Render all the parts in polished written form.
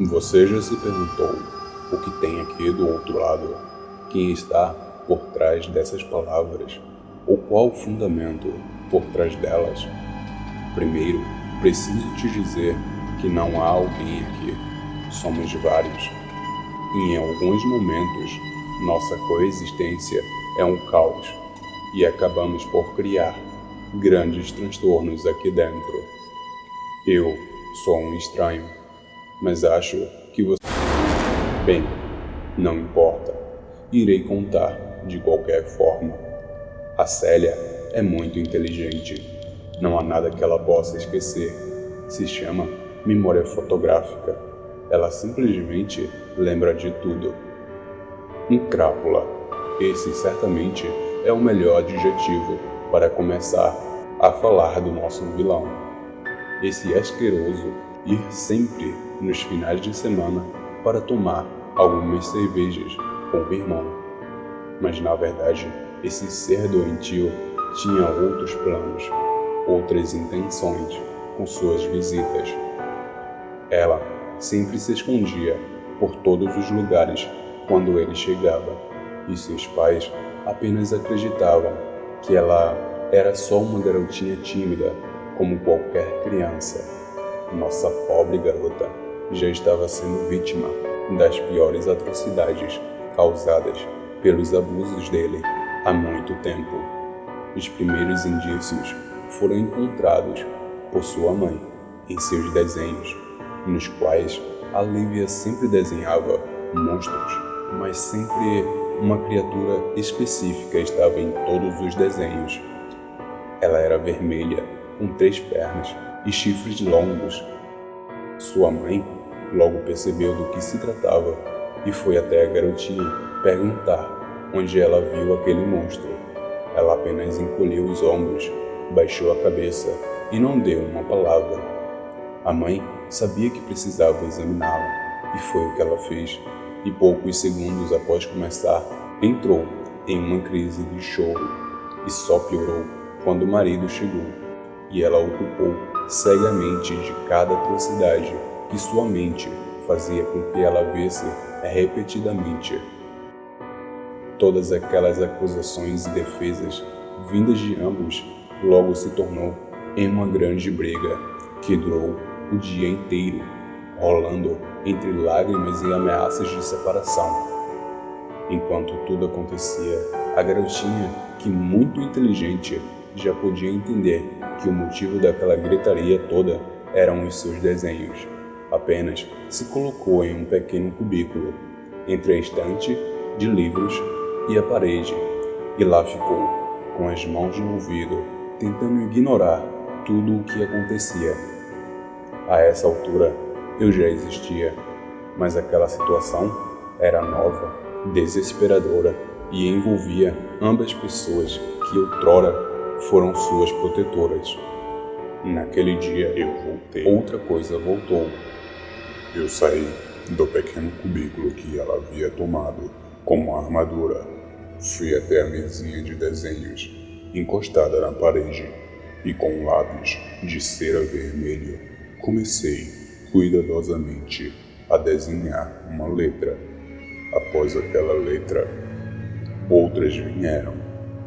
Você já se perguntou o que tem aqui do outro lado? Quem está por trás dessas palavras? Ou qual o fundamento por trás delas? Primeiro, preciso te dizer que não há alguém aqui. Somos vários. E em alguns momentos, nossa coexistência é um caos e acabamos por criar grandes transtornos aqui dentro. Eu sou um estranho, mas acho que você... Bem, não importa. Irei contar de qualquer forma. A Célia é muito inteligente. Não há nada que ela possa esquecer. Se chama memória fotográfica. Ela simplesmente lembra de tudo. Um crápula. Esse certamente é o melhor adjetivo para começar a falar do nosso vilão. Esse asqueroso ir sempre nos finais de semana para tomar algumas cervejas com o irmão. Mas na verdade, esse ser doentio tinha outros planos, outras intenções com suas visitas. Ela sempre se escondia por todos os lugares quando ele chegava, e seus pais apenas acreditavam que ela era só uma garotinha tímida, como qualquer criança. Nossa pobre garota já estava sendo vítima das piores atrocidades causadas pelos abusos dele há muito tempo. Os primeiros indícios foram encontrados por sua mãe em seus desenhos, nos quais a Lívia sempre desenhava monstros, mas sempre uma criatura específica estava em todos os desenhos. Ela era vermelha, com 3 pernas e chifres longos. Sua mãe logo percebeu do que se tratava e foi até a garotinha perguntar onde ela viu aquele monstro. Ela apenas encolheu os ombros, baixou a cabeça e não deu uma palavra. A mãe sabia que precisava examiná-la e foi o que ela fez. E poucos segundos após começar, entrou em uma crise de choro e só piorou quando o marido chegou e ela ocupou cegamente de cada atrocidade que sua mente fazia com que ela visse repetidamente. Todas aquelas acusações e defesas vindas de ambos logo se tornou em uma grande briga que durou o dia inteiro, rolando entre lágrimas e ameaças de separação. Enquanto tudo acontecia, a garotinha, que muito inteligente, já podia entender que o motivo daquela gritaria toda eram os seus desenhos. Apenas se colocou em um pequeno cubículo, entre a estante de livros e a parede, e lá ficou, com as mãos no ouvido, tentando ignorar tudo o que acontecia. A essa altura, eu já existia, mas aquela situação era nova, desesperadora e envolvia ambas pessoas que outrora foram suas protetoras. Naquele dia eu voltei. Outra coisa voltou. Eu saí do pequeno cubículo que ela havia tomado como armadura. Fui até a mesinha de desenhos, encostada na parede, e com lápis de cera vermelho, comecei cuidadosamente a desenhar uma letra. Após aquela letra, outras vieram,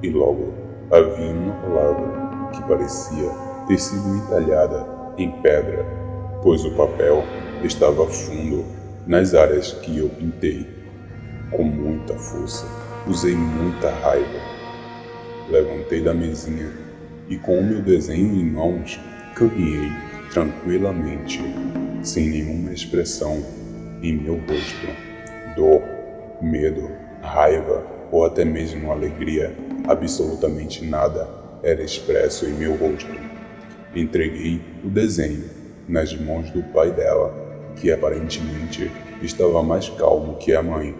e logo havia uma palavra que parecia ter sido entalhada em pedra, pois o papel estava fundo nas áreas que eu pintei. Com muita força, usei muita raiva. Levantei da mesinha e com o meu desenho em mãos, caminhei tranquilamente, sem nenhuma expressão em meu rosto. Dor, medo, raiva ou até mesmo alegria, absolutamente nada era expresso em meu rosto. Entreguei o desenho nas mãos do pai dela, que aparentemente estava mais calmo que a mãe.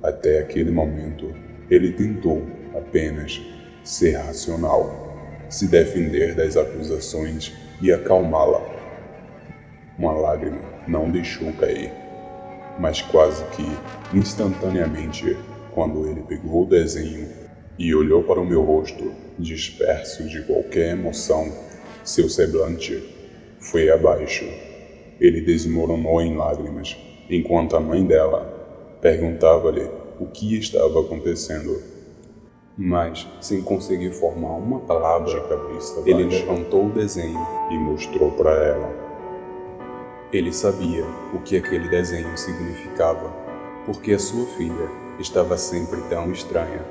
Até aquele momento, ele tentou apenas ser racional, se defender das acusações e acalmá-la. Uma lágrima não deixou cair, mas quase que instantaneamente, quando ele pegou o desenho e olhou para o meu rosto, disperso de qualquer emoção, seu semblante foi abaixo. ele desmoronou em lágrimas, enquanto a mãe dela perguntava-lhe o que estava acontecendo. Mas, sem conseguir formar uma palavra, de cabeça baixa, ele levantou o desenho e mostrou para ela. Ele sabia o que aquele desenho significava, porque a sua filha estava sempre tão estranha,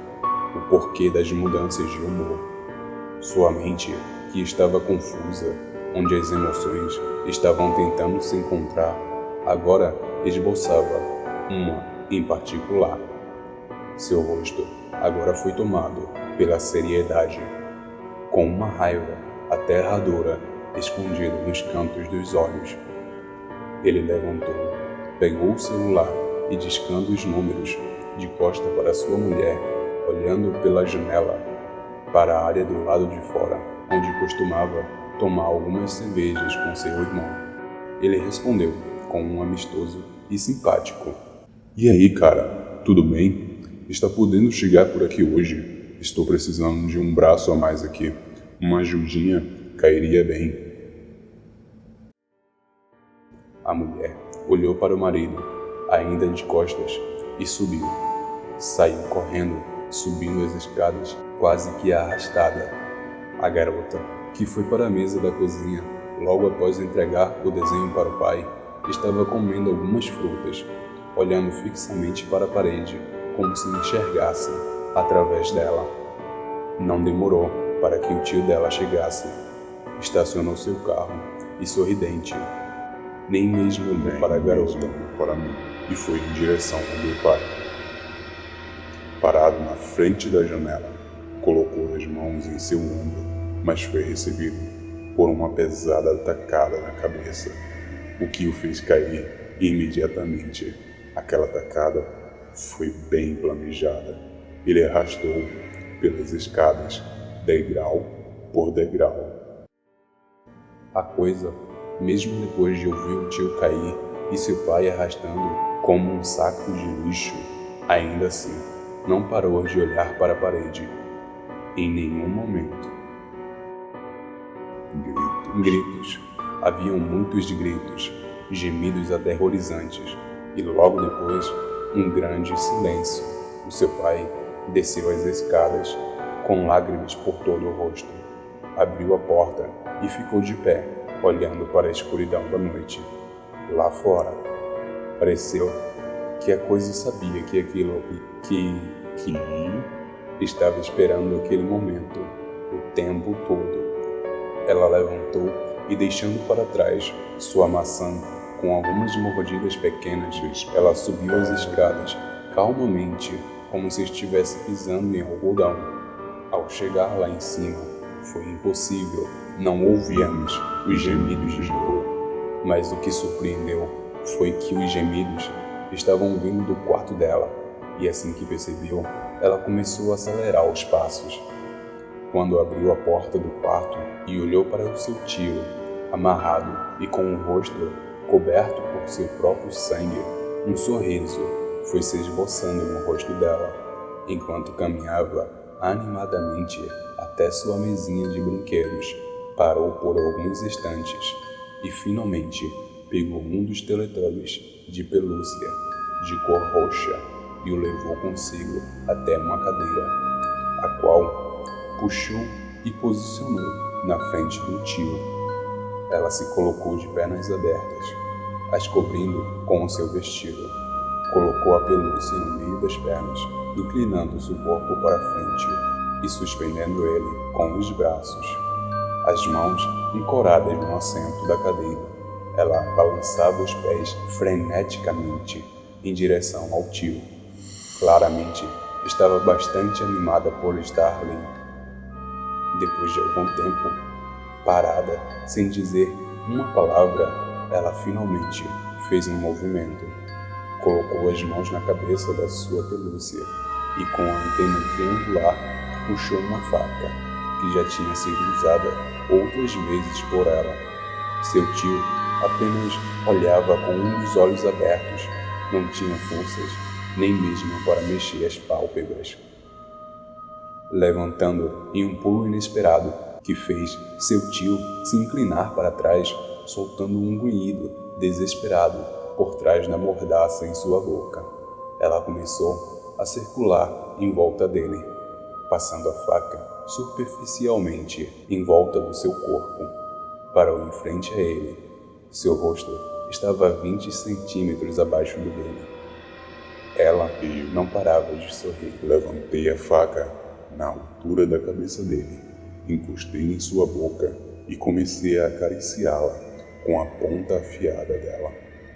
o porquê das mudanças de humor. Sua mente, que estava confusa, onde as emoções estavam tentando se encontrar, agora esboçava uma em particular. Seu rosto agora foi tomado pela seriedade, com uma raiva aterradora escondida nos cantos dos olhos. Ele levantou, pegou o celular e, discando os números, de costa para sua mulher, olhando pela janela para a área do lado de fora, onde costumava tomar algumas cervejas com seu irmão. Ele respondeu com um amistoso e simpático: "E aí, cara, tudo bem? Está podendo chegar por aqui hoje? Estou precisando de um braço a mais aqui. Uma ajudinha cairia bem." A mulher olhou para o marido, ainda de costas, e subiu. Saiu correndo, subindo as escadas, quase que arrastada. A garota, que foi para a mesa da cozinha logo após entregar o desenho para o pai, estava comendo algumas frutas, olhando fixamente para a parede, como se enxergasse através dela. Não demorou para que o tio dela chegasse. Estacionou seu carro e, sorridente, nem mesmo olhou para a garota, para mim, e foi em direção ao meu pai. Parado na frente da janela, colocou as mãos em seu ombro, mas foi recebido por uma pesada tacada na cabeça, o que o fez cair imediatamente. Aquela tacada foi bem planejada. Ele arrastou pelas escadas, degrau por degrau. A coisa, mesmo depois de ouvir o tio cair e seu pai arrastando como um saco de lixo, ainda assim, não parou de olhar para a parede. Em nenhum momento. Gritos. Haviam muitos gritos, gemidos aterrorizantes, e logo depois, um grande silêncio. O seu pai desceu as escadas, com lágrimas por todo o rosto. Abriu a porta e ficou de pé, olhando para a escuridão da noite. Lá fora, pareceu que a coisa sabia que aquilo que estava esperando aquele momento o tempo todo. Ela levantou e, deixando para trás sua maçã com algumas mordidas pequenas, ela subiu as escadas calmamente, como se estivesse pisando em algodão. Ao chegar lá em cima, foi impossível não ouvirmos os gemidos de dor, mas o que surpreendeu foi que os gemidos estavam vindo do quarto dela, e assim que percebeu, ela começou a acelerar os passos. Quando abriu a porta do quarto e olhou para o seu tio, amarrado e com o rosto coberto por seu próprio sangue, um sorriso foi se esboçando no rosto dela, enquanto caminhava animadamente até sua mesinha de brinquedos, parou por alguns instantes e finalmente pegou um dos Teletubbies de pelúcia de cor roxa e o levou consigo até uma cadeira, a qual puxou e posicionou na frente do tio. Ela se colocou de pernas abertas, as cobrindo com o seu vestido. Colocou a pelúcia no meio das pernas, inclinando seu corpo para frente e suspendendo ele com os braços. As mãos ancoradas no assento da cadeira, ela balançava os pés freneticamente em direção ao tio. Claramente, estava bastante animada por estar ali. Depois de algum tempo, parada, sem dizer uma palavra, ela finalmente fez um movimento. Colocou as mãos na cabeça da sua pelúcia e, com a antena triangular, puxou uma faca que já tinha sido usada outras vezes por ela. Seu tio apenas olhava com um dos olhos abertos, não tinha forças nem mesmo para mexer as pálpebras. Levantando em um pulo inesperado que fez seu tio se inclinar para trás, soltando um grunhido desesperado por trás da mordaça em sua boca. Ela começou a circular em volta dele, passando a faca superficialmente em volta do seu corpo. Parou em frente a ele. Seu rosto estava 20 centímetros abaixo do dele. Ela não parava de sorrir. Levantei a faca na altura da cabeça dele, encostei em sua boca e comecei a acariciá-la com a ponta afiada dela.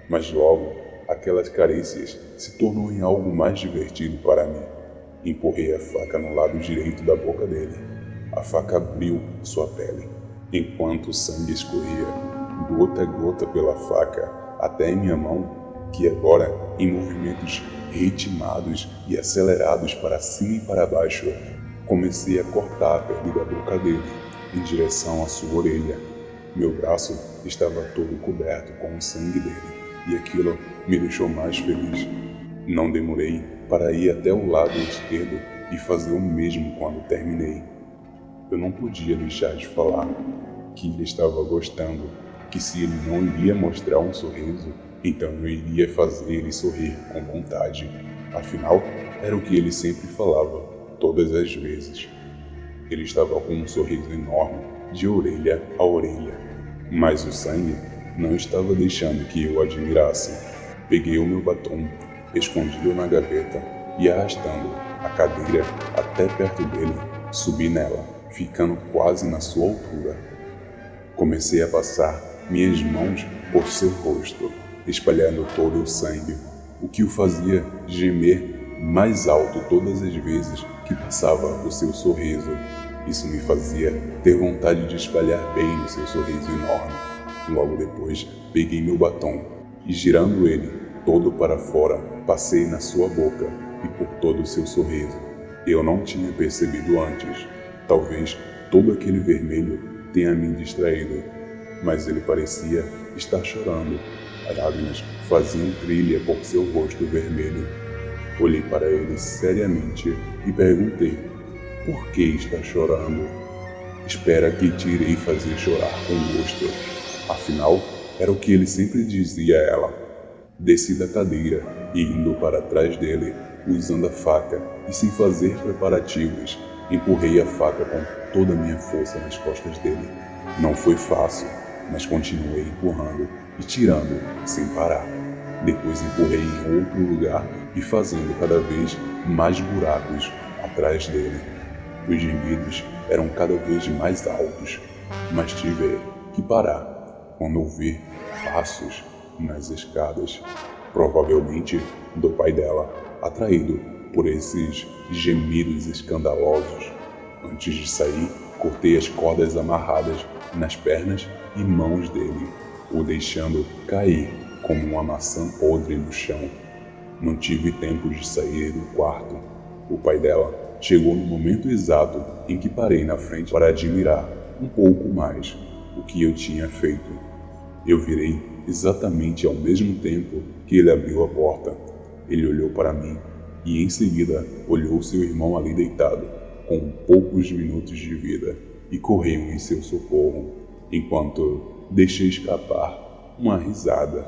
Mas logo, aquelas carícias se tornou em algo mais divertido para mim. Empurrei a faca no lado direito da boca dele. A faca abriu sua pele, enquanto o sangue escorria, gota a gota pela faca, até em minha mão, que agora, em movimentos ritmados e acelerados para cima e para baixo, comecei a cortar a pele da boca dele, em direção à sua orelha. Meu braço estava todo coberto com o sangue dele, e aquilo me deixou mais feliz. Não demorei para ir até o lado esquerdo e fazer o mesmo quando terminei. Eu não podia deixar de falar que ele estava gostando, que se ele não iria mostrar um sorriso, então eu iria fazer ele sorrir com vontade. Afinal, era o que ele sempre falava, todas as vezes. Ele estava com um sorriso enorme, de orelha a orelha, mas o sangue não estava deixando que eu admirasse. Peguei o meu batom, escondi-o na gaveta e, arrastando a cadeira até perto dele, subi nela, ficando quase na sua altura. Comecei a passar minhas mãos por seu rosto, espalhando todo o sangue, o que o fazia gemer mais alto todas as vezes que passava o seu sorriso. Isso me fazia ter vontade de espalhar bem o seu sorriso enorme. Logo depois, peguei meu batom e, girando ele todo para fora, passei na sua boca e por todo o seu sorriso. Eu não tinha percebido antes. Talvez todo aquele vermelho tenha me distraído, mas ele parecia estar chorando. As lágrimas faziam trilha por seu rosto vermelho. Olhei para ele seriamente e perguntei: por que está chorando? Espera que te irei fazer chorar com gosto. Afinal, era o que ele sempre dizia a ela. Desci da cadeira e, indo para trás dele, usando a faca e sem fazer preparativos, empurrei a faca com toda a minha força nas costas dele. Não foi fácil, mas continuei empurrando e tirando sem parar. Depois empurrei em outro lugar e fazendo cada vez mais buracos atrás dele. Os gemidos eram cada vez mais altos, mas tive que parar quando ouvi passos nas escadas, provavelmente do pai dela, atraído por esses gemidos escandalosos. Antes de sair, cortei as cordas amarradas nas pernas e mãos dele, o deixando cair como uma maçã podre no chão. Não tive tempo de sair do quarto. O pai dela chegou no momento exato em que parei na frente para admirar um pouco mais o que eu tinha feito. Eu virei exatamente ao mesmo tempo que ele abriu a porta. Ele olhou para mim e em seguida olhou seu irmão ali deitado, com poucos minutos de vida, e correu em seu socorro, enquanto deixei escapar uma risada.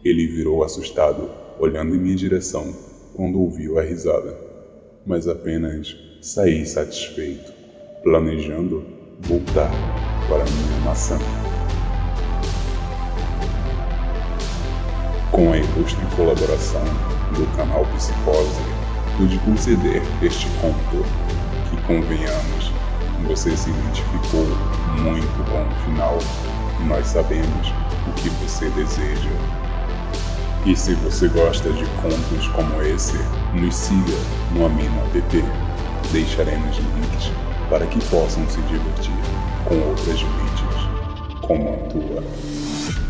Ele virou assustado, olhando em minha direção quando ouviu a risada, mas apenas saí satisfeito, planejando voltar para minha maçã. Com a ilustre colaboração do canal Psicose, pude conceder este conto que, convenhamos, você se identificou muito com o final. Nós sabemos o que você deseja. E se você gosta de contos como esse, nos siga no Amino app. Deixaremos links para que possam se divertir com outras mídias como a tua.